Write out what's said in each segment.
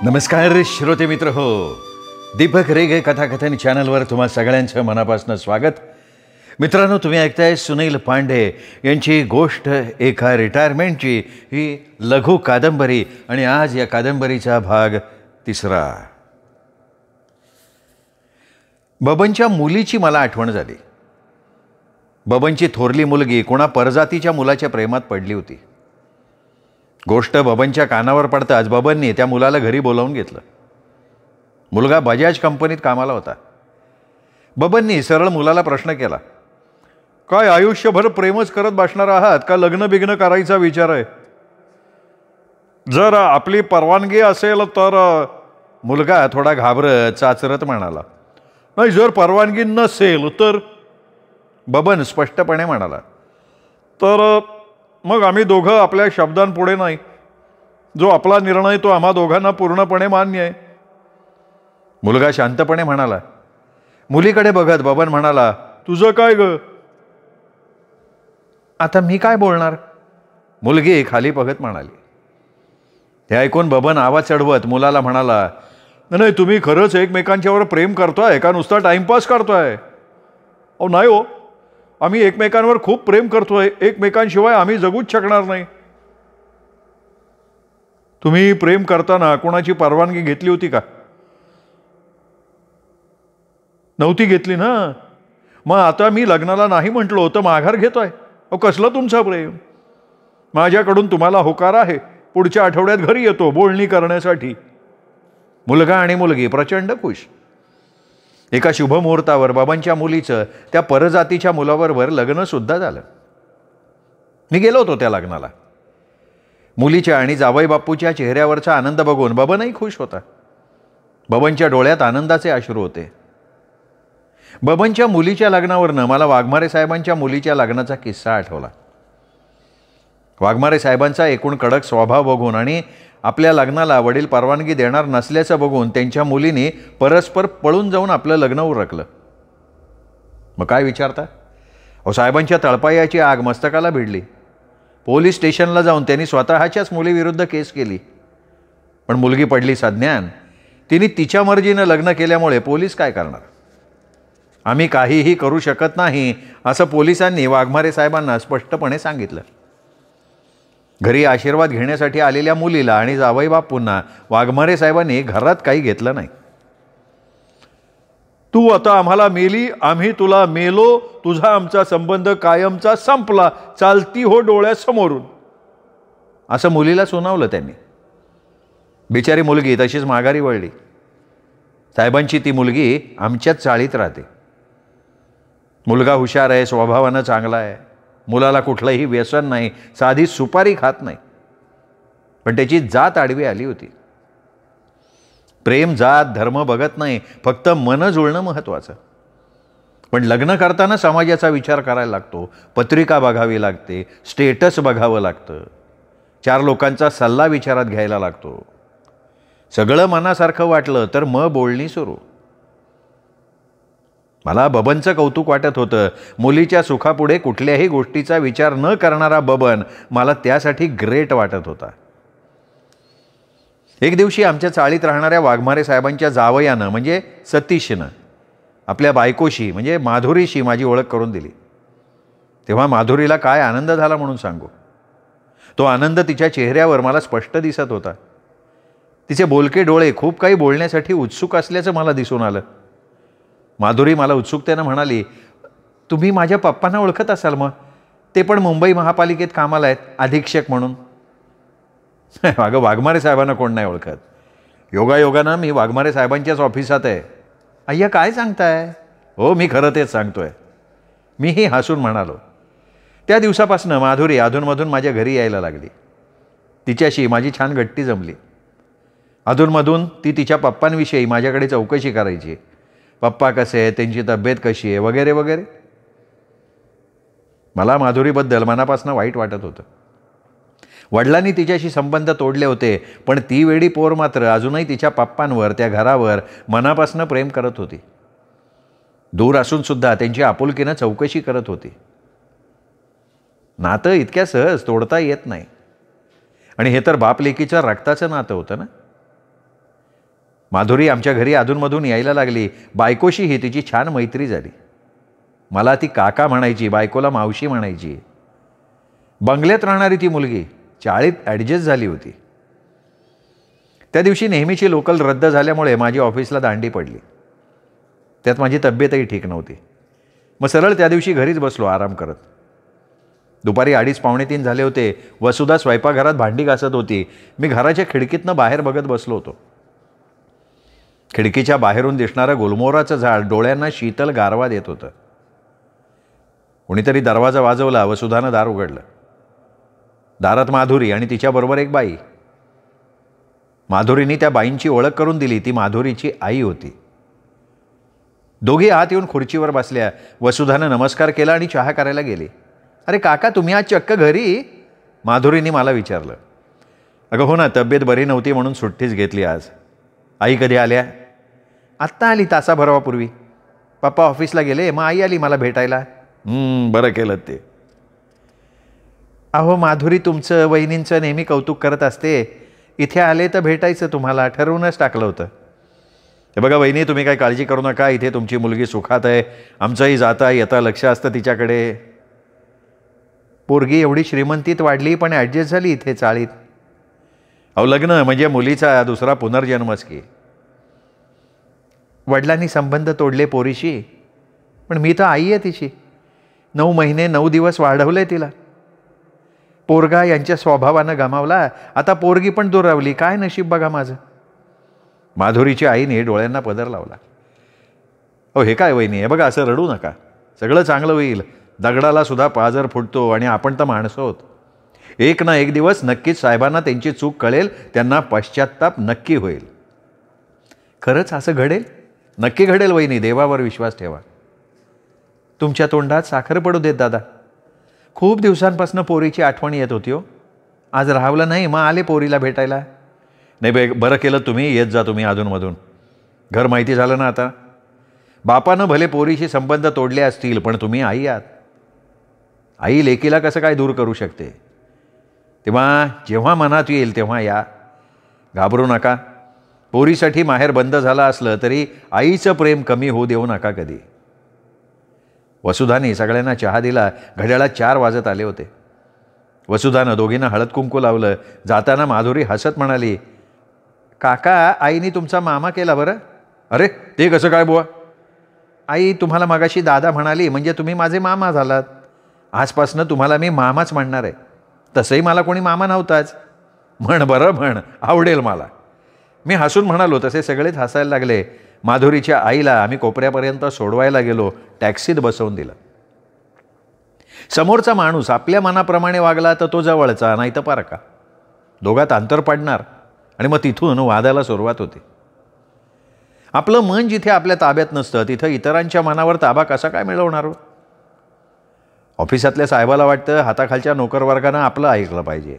नमस्कार श्रोते मित्र हो, दीपक रेगे कथाकथन चॅनलवर तुम्हा सगळ्यांचं मनापासून स्वागत. मित्रांनो, तुम्ही ऐकताय सुनील पांडे यांची गोष्ट एका रिटायरमेंटची, ही लघु कादंबरी. आणि आज या कादंबरीचा भाग 3. बबनच्या मुलीची मला आठवण झाली. बबनची थोरली मुलगी कोणा परजातीच्या मुलाच्या प्रेमात पडली होती. गोष्ट बबनच्या कानावर पडताच बबनने त्या मुलाला घरी बोलावून घेतलं. मुलगा बजाज कंपनीत कामाला होता. बबननी सरळ मुलाला प्रश्न केला, काय आयुष्यभर प्रेमच करत बसणार आहात का लग्न बिग्न करायचा विचार आहे? जर आपली परवानगी असेल तर. मुलगा थोडा घाबरत चाचरत म्हणाला, नाही, जर परवानगी नसेल तर. बबन स्पष्टपणे म्हणाला, तर मग आम्ही दोघं आपल्या शब्दांपुढे नाही. जो आपला निर्णय तो आम्हा दोघांना पूर्णपणे मान्य आहे. मुलगा शांतपणे म्हणाला. मुलीकडे बघत बबन म्हणाला, तुझं काय ग? आता मी काय बोलणार? मुलगी खाली बघत म्हणाली. हे ऐकून बबन आवाज चढवत मुलाला म्हणाला, नाही, तुम्ही खरंच एकमेकांच्यावर प्रेम करतोय का नुसता टाइमपास करतोय? अहो नाही हो, आम्ही एकमेकांवर खूप प्रेम करतोय. एकमेकांशिवाय आम्ही जगूच शकणार नाही. तुम्ही प्रेम करताना कोणाची परवानगी घेतली होती का? नव्हती घेतली ना. मग आता मी लग्नाला नाही म्हटलो तर माघार घेतोय. अहो कसलं तुमचं प्रेम? माझ्याकडून तुम्हाला होकार आहे. पुढच्या आठवड्यात घरी येतो बोलणी करण्यासाठी. मुलगा आणि मुलगी प्रचंड खुश. एका शुभमुहूर्तावर बाबांच्या मुलीचं त्या परजातीच्या मुलाबरोबर लग्न सुद्धा झालं. मी गेलो होतो त्या लग्नाला. मुलीच्या आणि जावई बापूच्या चेहऱ्यावरचा आनंद बघून बबनही खुश होता. बबनच्या डोळ्यात आनंदाचे अश्रू होते. बबनच्या मुलीच्या लग्नावरनं मला वाघमारे साहेबांच्या मुलीच्या लग्नाचा किस्सा आठवला. वाघमारे साहेबांचा एकूण कडक स्वभाव बघून आणि आपल्या लग्नाला वडील परवानगी देणार नसल्याचं बघून त्यांच्या मुलीने परस्पर पळून जाऊन आपलं लग्न उरकलं. मग काय विचारता? अहो, साहेबांच्या तळपायाची आग मस्तकाला भिडली. पोलीस स्टेशनला जाऊन त्यांनी स्वतःच्याच मुलीविरुद्ध केस केली. पण मुलगी पडली सज्ञान. तिने तिच्या मर्जीनं लग्न केल्यामुळे पोलीस काय करणार? आम्ही काहीही करू शकत नाही असं पोलिसांनी वाघमारे साहेबांना स्पष्टपणे सांगितलं. घरी आशीर्वाद घेण्यासाठी आलेल्या मुलीला आणि जावई बापूंना वाघमारे साहेबांनी घरात काही घेतलं नाही. तू आता आम्हाला मेली, आम्ही तुला मेलो, तुझा आमचा संबंध कायमचा संपला, चालती हो डोळ्यासमोरून, असं मुलीला सुनावलं त्यांनी. बिचारी मुलगी तशीच माघारी वळली. साहेबांची ती मुलगी आमच्याच चाळीत राहते. मुलगा हुशार आहे, स्वभावानं चांगला आहे. मुलाला कुठलंही व्यसन नाही, साधी सुपारी खात नाही. पण त्याची जात आडवी आली होती. प्रेम जात धर्म बघत नाही, फक्त मन जुळणं महत्त्वाचं. पण लग्न करताना समाजाचा विचार करायला लागतो. पत्रिका बघावी लागते, स्टेटस बघावं लागतं, 4 लोकांचा सल्ला विचारात घ्यायला लागतो. सगळं मनासारखं वाटलं तर मग बोलणी सुरू. मला बबनचं कौतुक वाटत होतं. मुलीच्या सुखापुढे कुठल्याही गोष्टीचा विचार न करणारा बबन मला त्यासाठी ग्रेट वाटत होता. एक दिवशी आमच्या चाळीत राहणाऱ्या वाघमारे साहेबांच्या जावयानं म्हणजे सतीशनं आपल्या बायकोशी म्हणजे माधुरीशी माझी ओळख करून दिली. तेव्हा माधुरीला काय आनंद झाला म्हणून सांगू. तो आनंद तिच्या चेहऱ्यावर मला स्पष्ट दिसत होता. तिचे बोलके डोळे खूप काही बोलण्यासाठी उत्सुक असल्याचं मला दिसून आलं. माधुरी मला उत्सुकतेनं म्हणाली, तुम्ही माझ्या पप्पांना ओळखत असाल मग? ते पण मुंबई महापालिकेत कामाला आहेत, अधीक्षक म्हणून. अगं, वाघमारे साहेबांना कोण नाही ओळखत? योगायोगानं मी वाघमारे साहेबांच्याच ऑफिसात आहे. अय्या, काय सांगताय? हो, मी खरं तेच सांगतोय. मीही हसून म्हणालो. त्या दिवसापासून माधुरी अधूनमधून माझ्या घरी यायला लागली. तिच्याशी माझी छान गट्टी जमली. अधूनमधून ती तिच्या पप्पांविषयी माझ्याकडे चौकशी करायची. पप्पा कसे आहे, त्यांची तब्येत कशी आहे, वगैरे वगैरे. मला माधुरीबद्दल मनापासून वाईट वाटत होतं. वडिलांनी तिच्याशी संबंध तोडले होते, पण ती वेडी पोर मात्र अजूनही तिच्या पप्पांवर, त्या घरावर मनापासून प्रेम करत होती. दूर असूनसुद्धा त्यांची आपुलकीनं चौकशी करत होती. नातं इतक्या सहज तोडता येत नाही. आणि हे तर बाप लेकीच्या रक्ताचं नातं होतं ना. माधुरी आमच्या घरी अधूनमधून यायला लागली. बायकोशीही तिची छान मैत्री झाली. मला ती काका म्हणायची, बायकोला मावशी म्हणायची. बंगल्यात राहणारी ती मुलगी चाळीत ॲडजस्ट झाली होती. त्या दिवशी नेहमीची लोकल रद्द झाल्यामुळे माझी ऑफिसला दांडी पडली. त्यात माझी तब्येतही ठीक नव्हती. मग सरळ त्या दिवशी घरीच बसलो आराम करत. दुपारी 2:30-3 झाले होते. वसुधा स्वयंपाकघरात भांडी घासत होती. मी घराच्या खिडकीतनं बाहेर बघत बसलो होतो. खिडकीच्या बाहेरून दिसणारं गुलमोहराचं झाड डोळ्यांना शीतल गारवा देत होतं. कोणीतरी दरवाजा वाजवला. वसुधानं दार उघडलं. दारात माधुरी आणि तिच्याबरोबर एक बाई. माधुरीने त्या बाईंची ओळख करून दिली. ती माधुरीची आई होती. दोघी आत येऊन खुर्चीवर बसल्या. वसुधानं नमस्कार केला आणि चहा करायला गेली. अरे काका, तुम्ही आज चक्क घरी? माधुरीने मला विचारलं. अगं हो ना, तब्येत बरी नव्हती म्हणून सुट्टीच घेतली आज. आई कधी आल्या? आत्ता आली, तासाभरापूर्वी. पप्पा ऑफिसला गेले, मग आई आली मला भेटायला. बरं केलं ते. अहो माधुरी, तुमचं वहिनींचं नेहमी कौतुक करत असते. इथे आले तर भेटायचं तुम्हाला, ठरवूनच टाकलं होतं. हे बघा वहिनी, तुम्ही काही काळजी करू नका. इथे तुमची मुलगी सुखात आहे. आमचंही जाता येता लक्ष असतं तिच्याकडे. पोरगी एवढी श्रीमंतीत वाढली पण ॲडजस्ट झाली इथे चाळीत. अहो लग्न म्हणजे मुलीचा दुसरा पुनर्जन्मच की. वडिलांनी संबंध तोडले पोरीशी, पण मी तर आई आहे तिची. 9 महिने 9 दिवस वाढवले तिला. पोरगा यांच्या स्वभावानं गमावला, आता पोरगी पण दुरावली. काय नशीब बघा माझं. माधुरीच्या आईने डोळ्यांना पदर लावला. अहो हे काय वहिनी, हे बघा असं रडू नका. सगळं चांगलं होईल. दगडाला सुद्धा पाझर फुटतो आणि आपण तर माणसं आहोत. एक ना एक दिवस नक्कीच साहेबांना त्यांची चूक कळेल. त्यांना पश्चात्ताप नक्की होईल. खरंच असं घडेल? नक्की घडेल वहिनी, देवावर विश्वास ठेवा. तुमच्या तोंडात साखर पडू देत दादा. खूप दिवसांपासून पोरीची आठवण येत होती हो. आज राहवलं नाही, मग आले पोरीला भेटायला. नाही बरं केलं तुम्ही. येत जा तुम्ही अधूनमधून. घर माहिती झालं ना आता. बापानं भले पोरीशी संबंध तोडले असतील, पण तुम्ही आई आहात. आई लेकीला कसं काय दूर करू शकते? तेव्हा जेव्हा मनात येईल तेव्हा या. घाबरू नका. पोरीसाठी माहेर बंद झालं असलं तरी आईचं प्रेम कमी होऊ देऊ नका कधी. वसुधाने सगळ्यांना चहा दिला. घड्याळात 4 वाजत आले होते. वसुधानं दोघींना हळद कुंकू लावलं. जाताना माधुरी हसत म्हणाली, काका, आईने तुमचा मामा केला बरं. अरे ते कसं काय बुवा? आई तुम्हाला मगाशी दादा म्हणाली म्हणजे तुम्ही माझे मामा झालात. आजपासनं तुम्हाला मी मामाच म्हणणार आहे. तसंही मला कोणी मामा नव्हताच. म्हण बरं म्हण, आवडेल मला. मी हसून म्हणालो. तसे सगळेच हसायला लागले. माधुरीच्या आईला आम्ही कोपऱ्यापर्यंत सोडवायला गेलो. टॅक्सीत बसवून दिलं. समोरचा माणूस आपल्या मनाप्रमाणे वागला तर तो जवळचा, नाही तर पारका. दोघात अंतर पडणार आणि मग तिथून वादाला सुरुवात होते. आपलं मन जिथे आपल्या ताब्यात नसतं तिथं इतरांच्या मनावर ताबा कसा काय मिळवणार हो? ऑफिसातल्या साहेबाला वाटतं हाताखालच्या नोकरवर्गानं आपलं ऐकलं पाहिजे.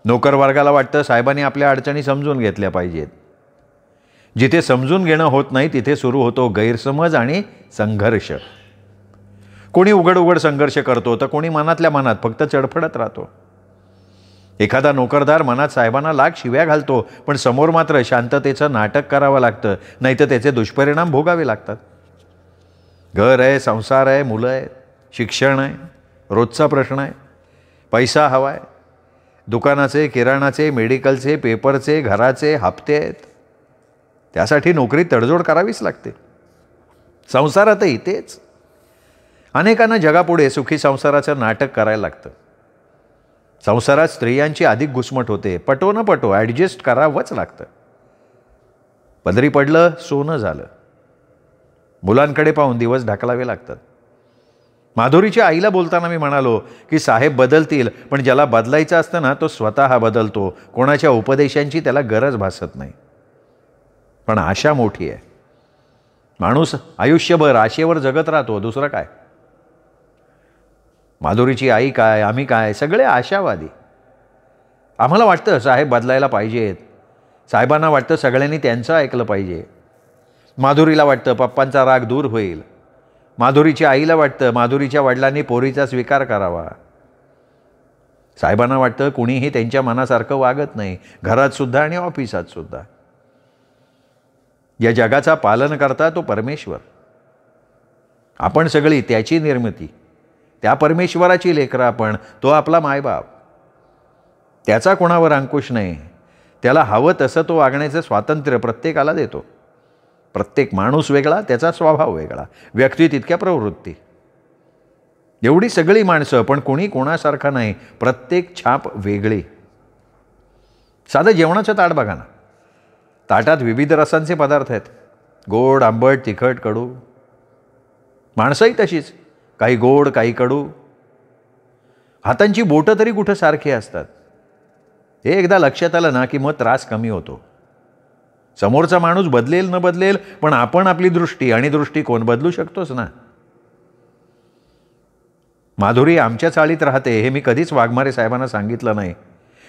नोकरवर्गाला वाटतं साहेबांनी आपल्या अडचणी समजून घेतल्या पाहिजेत. जिथे समजून घेणं होत नाही तिथे सुरू होतो गैरसमज आणि संघर्ष. कोणी उघड उघड संघर्ष करतो तर कोणी मनातल्या मनात फक्त चडफडत राहतो. एखादा नोकरदार मनात साहेबांना लाख शिव्या घालतो, पण समोर मात्र शांततेचं नाटक करावं लागतं, नाही तर त्याचे दुष्परिणाम भोगावे लागतात. घर आहे, संसार आहे, मुलं आहेत, शिक्षण आहे, रोजचा प्रश्न आहे, पैसा हवा आहे, दुकानाचे, किराणाचे, मेडिकलचे, पेपरचे, घराचे हप्ते आहेत. त्यासाठी नोकरीत तडजोड करावीच लागते. संसारातही तेच. अनेकांना जगापुढे सुखी संसाराचं नाटक करायला लागतं. संसारात स्त्रियांची अधिक घुसमट होते. पटो न पटो ॲडजस्ट करावंच लागतं. पदरी पडलं सोनं झालं. मुलांकडे पाहून दिवस ढकलावे लागतात. माधुरीच्या आईला बोलताना मी म्हणालो की साहेब बदलतील, पण ज्याला बदलायचं असतं ना तो स्वतः बदलतो. कोणाच्या उपदेशांची त्याला गरज भासत नाही. पण आशा मोठी आहे. माणूस आयुष्यभर आशेवर जगत राहतो, दुसरं काय. माधुरीची आई काय, आम्ही काय, सगळे आशावादी. आम्हाला वाटतं साहेब बदलायला पाहिजेत. साहेबांना वाटतं सगळ्यांनी त्यांचं ऐकलं पाहिजे. माधुरीला वाटतं पप्पांचा राग दूर होईल. माधुरीच्या आईला वाटतं माधुरीच्या वडिलांनी पोरीचा स्वीकार करावा. साहेबांना वाटतं कुणीही त्यांच्या मनासारखं वागत नाही, घरात सुद्धा आणि ऑफिसात सुद्धा. या जगाचा पालनकर्ता तो परमेश्वर. आपण सगळी त्याची निर्मिती, त्या परमेश्वराची लेकरं आपण. तो आपला मायबाप. त्याचा कोणावर अंकुश नाही. त्याला हवं तसं तो वागण्याचं स्वातंत्र्य प्रत्येकाला देतो. प्रत्येक माणूस वेगळा, त्याचा स्वभाव वेगळा, व्यक्ती तितक्या प्रवृत्ती. एवढी सगळी माणसं, पण कोणी कोणासारखा नाही. प्रत्येक छाप वेगळी. साधं जेवणाचं ताट बघा ना. ताटात विविध रसांचे पदार्थ आहेत. गोड, आंबट, तिखट, कडू. माणसंही तशीच, काही गोड, काही कडू. हातांची बोटं तरी कुठं सारखी असतात. हे एकदा लक्षात आलं ना की मग त्रास कमी होतो. समोरचा माणूस बदलेल न बदलेल, पण आपण आपली दृष्टी आणि दृष्टिकोन बदलू शकतोच ना. माधुरी आमच्या चाळीत राहते हे मी कधीच वाघमारे साहेबांना सांगितलं नाही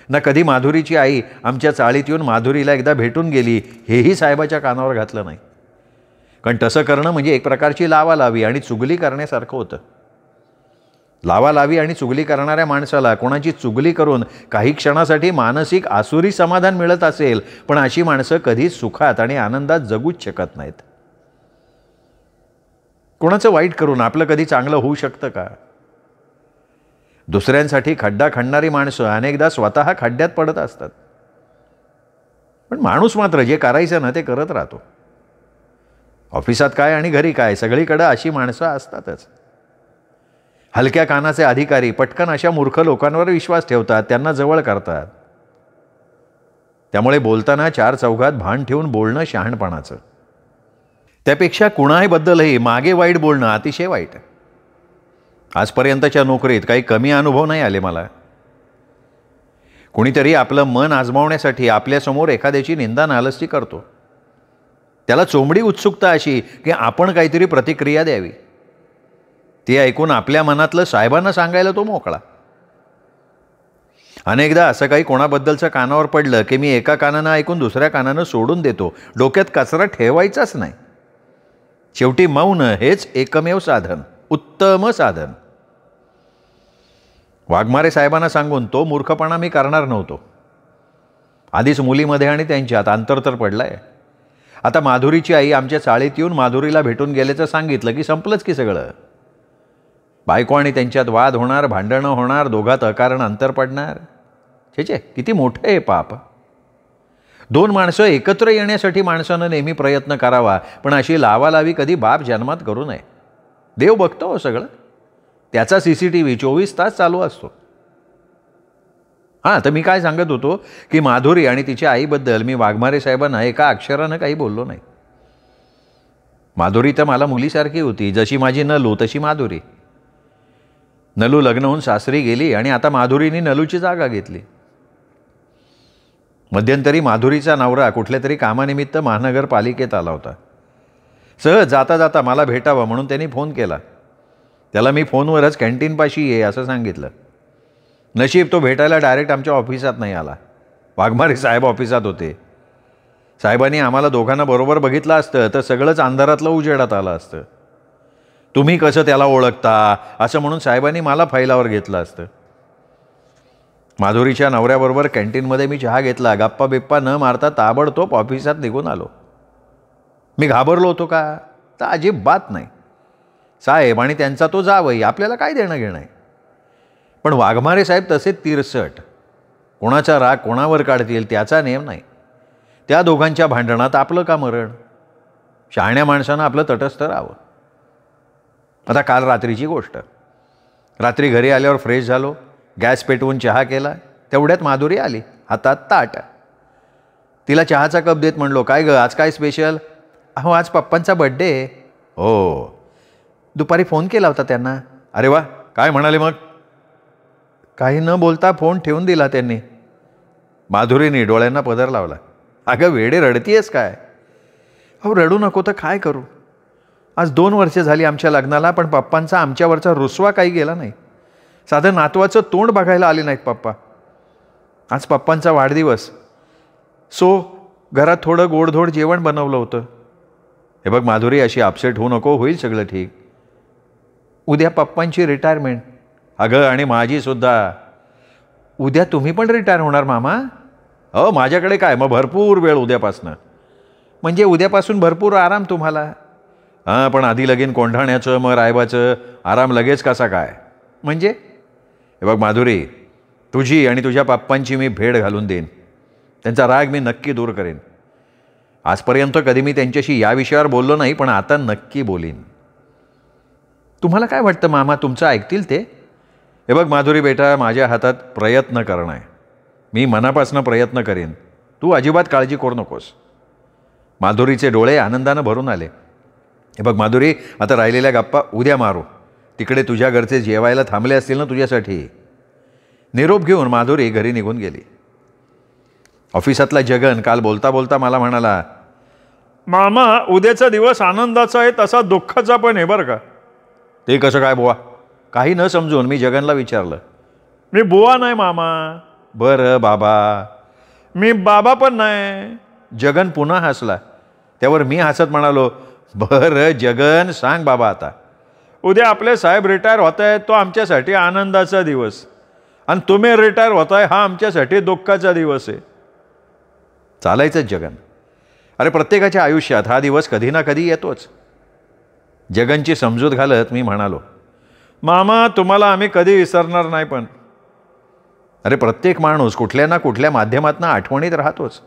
ना. कधी माधुरीची आई आमच्या चाळीत येऊन माधुरीला एकदा भेटून गेली हेही साहेबाच्या कानावर घातलं नाही. कारण तसं करणं म्हणजे एक प्रकारची लावालावी आणि चुगली करण्यासारखं होतं. लावालावी आणि चुगली करणाऱ्या माणसाला कोणाची चुगली करून काही क्षणासाठी मानसिक आसुरी समाधान मिळत असेल, पण अशी माणसं कधीच सुखात आणि आनंदात जगूच शकत नाहीत. कोणाचं वाईट करून आपलं कधी चांगलं होऊ शकतं का? दुसऱ्यांसाठी खड्डा खणणारी माणसं अनेकदा स्वतः खड्ड्यात पडत असतात. पण माणूस मात्र जे करायचं ना ते करत राहतो. ऑफिसात काय आणि घरी काय, सगळीकडे अशी माणसं असतातच. हलक्या कानाचे अधिकारी पटकन अशा मूर्ख लोकांवर विश्वास ठेवतात, त्यांना जवळ करतात. त्यामुळे बोलताना चार चौघात भान ठेवून बोलणं शहाणपणाचं. त्यापेक्षा कुणाबद्दलही मागे वाईट बोलणं अतिशय वाईट. आजपर्यंतच्या नोकरीत काही कमी अनुभव नाही आले मला. कुणीतरी आपलं मन आजमावण्यासाठी आपल्यासमोर एखाद्याची निंदा नालस्ती करतो. त्याला चोंबडी उत्सुकता अशी की आपण काहीतरी प्रतिक्रिया द्यावी. ते ऐकून आपल्या मनातलं साहेबांना सांगायला तो मोकळा. अनेकदा असं काही कोणाबद्दलचं कानावर पडलं की मी एका कानानं ऐकून दुसऱ्या कानानं सोडून देतो. डोक्यात कचरा ठेवायचाच नाही. शेवटी मौन हेच एकमेव साधन, उत्तम साधन. वाघमारे साहेबांना सांगून तो मूर्खपणा मी करणार नव्हतो. आधीच मुलीमध्ये आणि त्यांच्यात अंतर तर पडलाय. आता माधुरीची आई आमच्या चाळीत येऊन माधुरीला भेटून गेल्याचं सांगितलं की संपलंच की सगळं. बायको आणि त्यांच्यात वाद होणार, भांडणं होणार, दोघात अकारण अंतर पडणार. छे, किती मोठं आहे पाप. दोन माणसं एकत्र येण्यासाठी माणसानं नेहमी प्रयत्न करावा, पण अशी लावालावी कधी बाप जन्मात करू नये. देव बघतो सगळं. त्याचा CCTV 24 तास चालू असतो. हां, तर मी काय सांगत होतो की माधुरी आणि तिच्या आईबद्दल मी वाघमारे साहेबांना एका अक्षरानं काही बोललो नाही. माधुरी तर मला मुलीसारखी होती. जशी माझी नलू तशी माधुरी. नलू लग्न होऊन सासरी गेली आणि आता माधुरीने नलूची जागा घेतली. मध्यंतरी माधुरीचा नवरा कुठल्या तरी कामानिमित्त महानगरपालिकेत आला होता. सहज जाता जाता मला भेटावं म्हणून त्यांनी फोन केला. त्याला मी फोनवरच कॅन्टीनपाशी ये असं सांगितलं. नशीब तो भेटायला डायरेक्ट आमच्या ऑफिसात नाही आला. वाघमारे साहेब ऑफिसात होते. साहेबांनी आम्हाला दोघांना बरोबर बघितलं असतं तर सगळंच अंधारातलं उजेडात आलं असतं. तुम्ही कसं त्याला ओळखता असं म्हणून साहेबांनी मला फाईलावर घेतलं असतं. माधुरीच्या नवऱ्याबरोबर कॅन्टीनमध्ये मी चहा घेतला. गप्पा बिप्पा न मारता ताबडतोब ऑफिसात निघून आलो. मी घाबरलो होतो का? तर अजिबात नाही. साहेब आणि त्यांचा तो जावई, आपल्याला काय देणं घेणं आहे. पण वाघमारे साहेब तसे तिरसट. कोणाचा राग कोणावर काढतील त्याचा नेम नाही. त्या दोघांच्या भांडणात आपलं का मरण. शहाण्या माणसानं आपलं तटस्थ राहावं. आता काल रात्रीची गोष्ट. रात्री घरी आल्यावर फ्रेश झालो, गॅस पेटवून चहा केला. तेवढ्यात माधुरी आली, हातात ताट. तिला चहाचा कप देत म्हणलो, काय गं आज काय स्पेशल? अहो आज पप्पांचा बड्डे. हो, दुपारी फोन केला होता त्यांना. अरे वा, काय म्हणाले मग? काही न बोलता फोन ठेवून दिला त्यांनी. माधुरीने डोळ्यांना पदर लावला. अगं वेडे, रडतीयस काय? अहो रडू नको तर काय करू. आज 2 वर्षे झाली आमच्या लग्नाला, पण पप्पांचा आमच्यावरचा रुसवा काही गेला नाही. साधं नातवाचं तोंड बघायला आले नाहीत पप्पा. आज पप्पांचा वाढदिवस, सो घरात थोडं गोडधोड जेवण बनवलं होतं. हे बघ माधुरी, अशी अपसेट होऊ नको, होईल सगळं ठीक. उद्या पप्पांची रिटायरमेंट. अगं आणि माझीसुद्धा. उद्या तुम्ही पण रिटायर होणार मामा? हो, माझ्याकडे काय, मग भरपूर वेळ उद्यापासनं. म्हणजे उद्यापासून भरपूर आराम तुम्हाला. हां, पण आधी लगीन कोंढाण्याचं मग रायबाचं आराम लगेच कसा काय? म्हणजे हे बघ माधुरी, तुझी आणि तुझ्या पप्पांची मी भेट घालून देईन. त्यांचा राग मी नक्की दूर करेन. आजपर्यंत कधी मी त्यांच्याशी या विषयावर बोललो नाही, पण आता नक्की बोलीन. तुम्हाला काय वाटतं मामा, तुमचं ऐकतील ते? हे बघ माधुरी बेटा, माझ्या हातात प्रयत्न करणं आहे. मी मनापासून प्रयत्न करेन. तू अजिबात काळजी करू नकोस. माधुरीचे डोळे आनंदानं भरून आले. हे बघ माधुरी, आता राहिलेल्या गप्पा उद्या मारू. तिकडे तुझ्या घरचे जेवायला थांबले असतील ना तुझ्यासाठी. निरोप घेऊन माधुरी घरी निघून गेली. ऑफिसातला जगन काल बोलता बोलता मला म्हणाला, मामा उद्याचा दिवस आनंदाचा आहे तसा दुःखाचा पण आहे बरं का. ते कसं काय बुवा? काही न समजून मी जगनला विचारलं. मी बुवा नाही मामा. बरं बाबा. मी बाबा पण नाही. जगन पुन्हा हसला. त्यावर मी हसत म्हणालो, बरं जगन, सांग बाबा आता. उद्या आपले साहेब रिटायर होत आहेत, तो आमच्यासाठी आनंदाचा दिवस, आणि तुम्ही रिटायर होताय हा आमच्यासाठी दुःखाचा दिवस आहे. चालायचंच जगन. अरे प्रत्येकाच्या आयुष्यात हा दिवस कधी ना कधी येतोच. जगनची समजूत घालत मी म्हणालो, मामा तुम्हाला आम्ही कधी विसरणार नाही. पण अरे प्रत्येक माणूस कुठल्या ना कुठल्या माध्यमातून आठवणीत राहतोच.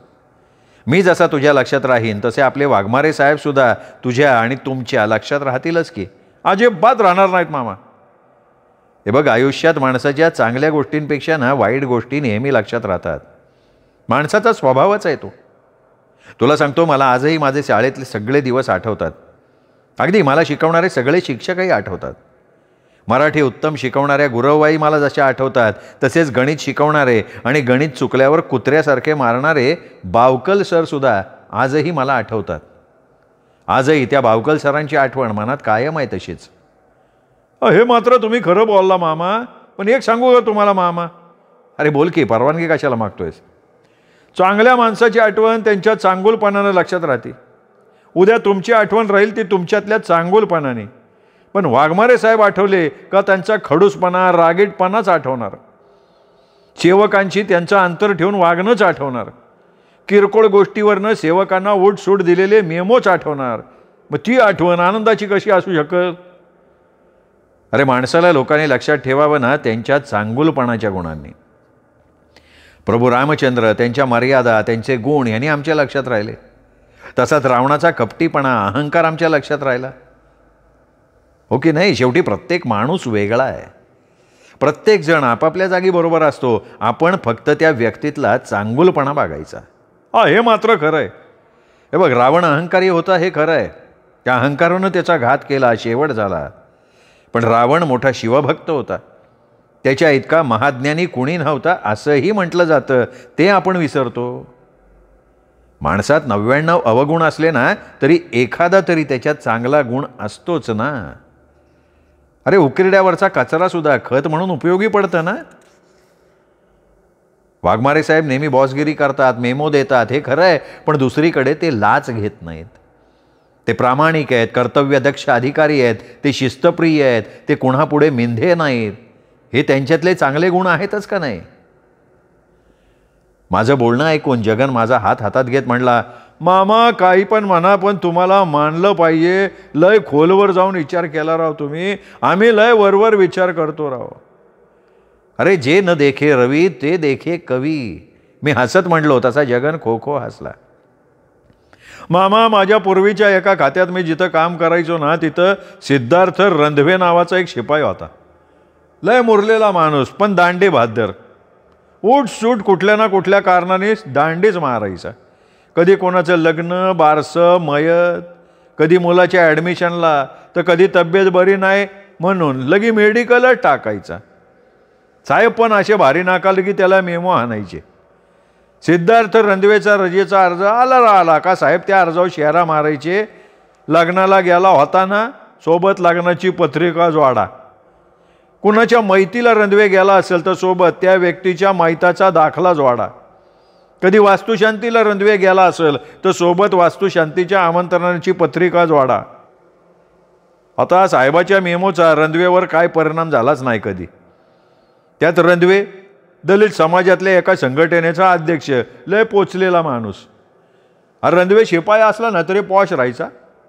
मी जसा तुझ्या लक्षात राहीन तसे आपले वाघमारे साहेबसुद्धा तुझ्या आणि तुमच्या लक्षात राहतीलच की. अजिबात राहणार नाहीत मामा. हे बघ, आयुष्यात माणसाच्या चांगल्या गोष्टींपेक्षा ना वाईट गोष्टी नेहमी लक्षात राहतात. माणसाचा स्वभावच आहे तो. तुला सांगतो, मला आजही माझे शाळेतले सगळे दिवस आठवतात. अगदी मला शिकवणारे सगळे शिक्षकही आठवतात. मराठी उत्तम शिकवणाऱ्या गुरवबाई मला जशा आठवतात, तसेच गणित शिकवणारे आणि गणित चुकल्यावर कुत्र्यासारखे मारणारे बावकल सरसुद्धा आजही मला आठवतात. आजही त्या बावकल सरांची आठवण मनात कायम आहे तशीच. हे मात्र तुम्ही खरं बोलला मामा. पण एक सांगू का तुम्हाला मामा? अरे बोल की, परवानगी कशाला मागतोयस? चांगल्या माणसाची आठवण त्यांच्या चांगुलपणानं लक्षात राहते. उद्या तुमची आठवण राहील ती तुमच्यातल्या चांगुलपणाने. पण वाघमारे साहेब आठवले का त्यांचा खडूसपणा, रागीटपणाच आठवणार. सेवकांची त्यांचं अंतर ठेवून वागणंच आठवणार. किरकोळ गोष्टीवरनं सेवकांना उठसूट दिलेले मेमोच आठवणार. मग ती आठवण आनंदाची कशी असू शकत? अरे माणसाला लोकांनी लक्षात ठेवावं ना त्यांच्या चांगुलपणाच्या गुणांनी. प्रभू रामचंद्र, त्यांच्या मर्यादा, त्यांचे गुण यांनी आमच्या लक्षात राहिले. तसाच रावणाचा कपटीपणा, अहंकार आमच्या लक्षात राहिला. हो की नाही? शेवटी प्रत्येक माणूस वेगळा आहे. प्रत्येकजण आपापल्या जागी बरोबर असतो. आपण फक्त त्या व्यक्तीतला चांगुलपणा बघायचा. हे मात्र खरं आहे. हे बघ, रावण अहंकारी होता हे खरं आहे. त्या अहंकारानं त्याचा घात केला, शेवट झाला. पण रावण मोठा शिवभक्त होता. त्याच्या इतका महाज्ञानी कुणी नव्हता असंही म्हटलं जातं. ते आपण विसरतो. माणसात 99 अवगुण असले ना तरी एखादा तरी त्याच्यात चांगला गुण असतोच ना. अरे उकिरड्यावरचा कचरा सुद्धा खत म्हणून उपयोगी पडतं ना. वाघमारे साहेब नेहमी बॉसगिरी करतात, मेमो देतात, हे खरं आहे. पण दुसरीकडे ते लाच घेत नाहीत. ते प्रामाणिक आहेत, कर्तव्यदक्ष अधिकारी आहेत, ते शिस्तप्रिय आहेत, ते कुणापुढे मिंधे नाहीत. हे त्यांच्यातले चांगले गुण आहेतच का नाही? माझं बोलणं ऐकून जगन माझा हात हातात घेत म्हणला, मामा काही पण म्हणा, पण तुम्हाला मानलं पाहिजे. लय खोलवर जाऊन विचार केला राव तुम्ही. आम्ही लय वरवर विचार करतो राव. अरे जे न देखे रवी ते देखे कवी. मी हसत म्हणलो तसा जगन खो खो हसला. मामा, माझ्या पूर्वीच्या एका खात्यात मी जिथं काम करायचो ना तिथं सिद्धार्थ रंधवे नावाचा एक शिपाई होता. लय मुरलेला माणूस, पण दांडी बहादर. उठ सूट कुठल्या ना कुठल्या कारणाने दांडीच मारायचा. कधी कोणाचं लग्न, बारसं, मयत, कधी मुलाच्या ॲडमिशनला, तर कधी तब्येत बरी नाही म्हणून लगी मेडिकलच टाकायचा. साहेब पण असे भारी नाकाल की त्याला मेमो आणायचे. सिद्धार्थ रंधवेचा रजेचा अर्ज आला का साहेब त्या अर्जावर शेरा मारायचे. लग्नाला गेला होता ना, सोबत लग्नाची पत्रिका जोडा. कुणाच्या मैतीला रंधवे गेला असेल तर सोबत त्या व्यक्तीच्या मैताचा दाखला जोडा. कधी वास्तुशांतीला रंधवे गेला असेल तर सोबत वास्तुशांतीच्या आमंत्रणाची पत्रिका जोडा. आता साहेबाच्या मेमोचा रंधवेवर काय परिणाम झालाच नाही कधी. त्यात रंधवे दलित समाजातल्या एका संघटनेचा अध्यक्ष, लय पोचलेला माणूस. रणदिवे शिपाई असला ना तरी पॉश राहायचा.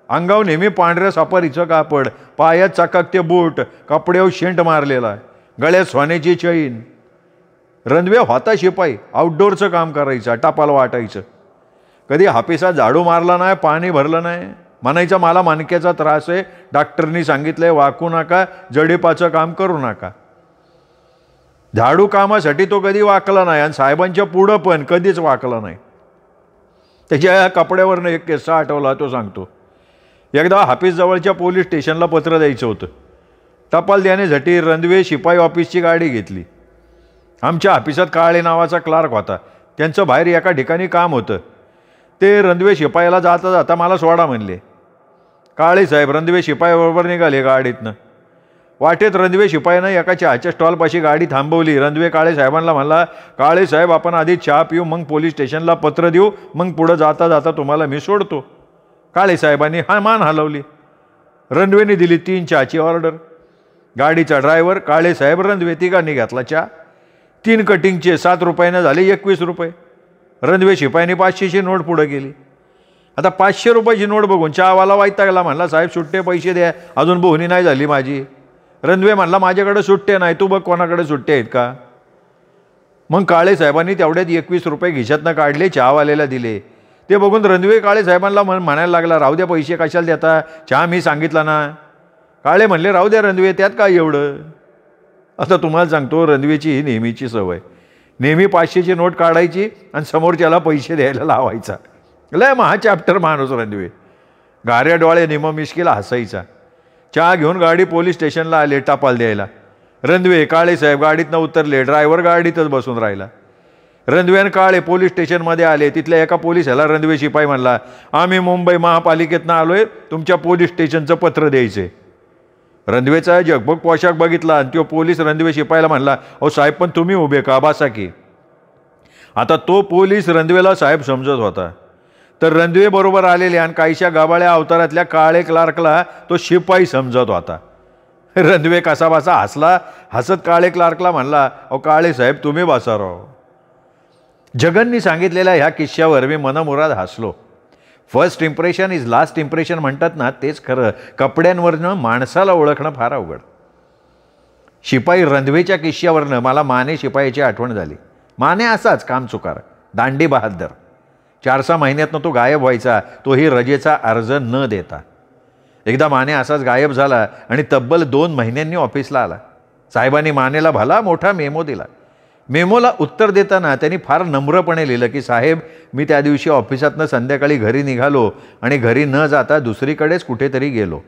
अंगावर नेहमी पांढऱ्या सापारीचं कापड, पायात चकाकते बूट, कपड्यावर शेंट मारलेला, गळ्यात सोन्याची चैन. रणदिवे होता शिपाई, आउटडोअरचं काम करायचं, टपाल वाटायचं. कधी हापिसात झाडू मारला नाही, पाणी भरलं नाही. म्हणायचं मला मानक्याचा त्रास आहे, डॉक्टरनी सांगितलंय वाकू नका, जडीपाचं काम करू नका. झाडू कामासाठी तो कधी वाकला नाही आणि साहेबांच्या पुढं पण कधीच वाकला नाही. त्याच्या कपड्यावरनं एक किस्सा आठवला, तो सांगतो. एकदा हाफिसजवळच्या पोलीस स्टेशनला पत्र द्यायचं होतं. टपाल देण्यासाठी रणदिवे शिपाई ऑफिसची गाडी घेतली. आमच्या ऑफिसात काळे नावाचा क्लार्क होता. त्यांचं बाहेर एका ठिकाणी काम होतं. ते रणदिवे शिपाईला जाता जाता मला सोडा म्हणले. काळे साहेब रणदिवे शिपाईबरोबर निघाले गाडीतनं. वाटेत रणदिवे शिपाईनं एका चहाच्या स्टॉलपाशी गाडी थांबवली. रणदिवे काळे साहेबांना म्हणला, काळे साहेब आपण आधी चहा पिऊ, मग पोलीस स्टेशनला पत्र देऊ, मग पुढं जाता जाता तुम्हाला मी सोडतो. काळे साहेबांनी मान हलवली. रणदिवेने दिली 3 चहाची ऑर्डर. गाडीचा ड्रायव्हर, काळे साहेब, रणदिवे तिघांनी घेतला चहा. 3 कटिंगचे 7 रुपयानं झाले 21 रुपये. रणदिवे शिपाईने 500ची नोट पुढं केली. आता 500 रुपयाची नोट बघून चहावाला वैतागला. म्हणला, साहेब सुट्टे पैसे द्या, अजून बोहणी नाही झाली माझी. रणदिवे म्हणला, माझ्याकडे सुट्टे नाही, तू बघ कोणाकडे सुट्टे आहेत का. मग काळे साहेबांनी तेवढ्यात 21 रुपये खिशातनं काढले, चहावाल्याला दिले. ते बघून रणदिवे काळे साहेबांना म्हणायला लागला, राहू द्या, पैसे कशाला देता, चहा मी सांगितला ना. काळे म्हणले, राहू द्या रणदिवे, त्यात काय एवढं. आता तुम्हाला सांगतो, रणदिवेची ही नेहमीची सवय. नेहमी 500ची नोट काढायची आणि समोरच्याला पैसे द्यायला लावायचा. लय महा चॅप्टर माणूस रणदिवे. गाऱ्या डोळे निम मिश्कीला हसायचा. चहा घेऊन गाडी पोलीस स्टेशनला आले टपाल द्यायला. रणदिवे काळे साहेब गाडीतनं उतरले. ड्रायव्हर गाडीतच बसून राहिला. रणदिवे आणि काळे पोलीस स्टेशनमध्ये आले. तिथल्या एका पोलिसाला रणदिवे शिपाई म्हणला, आम्ही मुंबई महापालिकेतनं आलोय, तुमच्या पोलीस स्टेशनचं पत्र द्यायचे. रणदिवेचा जगभग पोशाख बघितला आणि तो पोलीस रणदिवे शिपाईला म्हणला, अहो साहेब पण तुम्ही उभे का, बासा की. आता तो पोलीस रणदिवेला साहेब समजत होता. तर रणदिवे बरोबर आलेले आणि काहीशा गाबाळ्या अवतारातल्या काळे क्लार्कला तो शिपाई समजत होता. रणदिवे कसाबसा हसला. हसत काळे क्लार्कला म्हणला, अहो काळे साहेब तुम्ही बसा राव. जगननी सांगितलेल्या ह्या किस्स्यावर मी मनमुराद हसलो. First impression is last impression म्हणतात ना, तेच खरं. कपड्यांवरनं माणसाला ओळखणं फार अवघड. शिपाई रणदिवेच्या किस्स्यावरनं मला माने शिपाईची आठवण झाली. माने असाच कामचुकार, दांडी बहादर. 4-6 महिन्यातनं तो गायब व्हायचा, तोही रजेचा अर्ज न देता. एकदा माने असाच गायब झाला आणि तब्बल 2 महिन्यांनी ऑफिसला आला. साहेबांनी मानेला भला मोठा मेमो दिला. मेमोला उत्तर देताना त्यांनी फार नम्रपणे लिहिलं की, साहेब मी त्या दिवशी ऑफिसातनं संध्याकाळी घरी निघालो आणि घरी न जाता दुसरीकडेच कुठेतरी गेलो.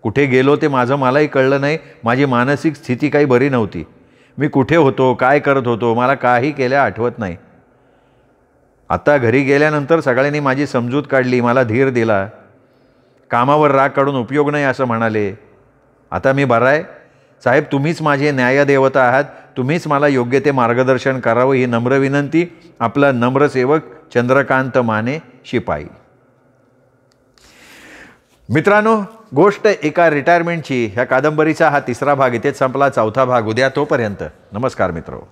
कुठे गेलो ते माझं मलाही कळलं नाही. माझी मानसिक स्थिती काही बरी नव्हती. मी कुठे होतो, काय करत होतो, मला काही केल्या आठवत नाही. आता घरी गेल्यानंतर सगळ्यांनी माझी समजूत काढली, मला धीर दिला. कामावर राग काढून उपयोग नाही असं म्हणाले. आता मी बरा आहे. साहेब तुम्हीच माझे न्यायदेवता आहात, तुम्हीच मला योग्य ते मार्गदर्शन करावं ही नम्र विनंती. आपला नम्रसेवक चंद्रकांत माने शिपाई. मित्रांनो, गोष्ट एका रिटायरमेंटची ह्या कादंबरीचा हा 3रा भाग इथेच संपला. 4था भाग उद्या. तोपर्यंत नमस्कार मित्रो.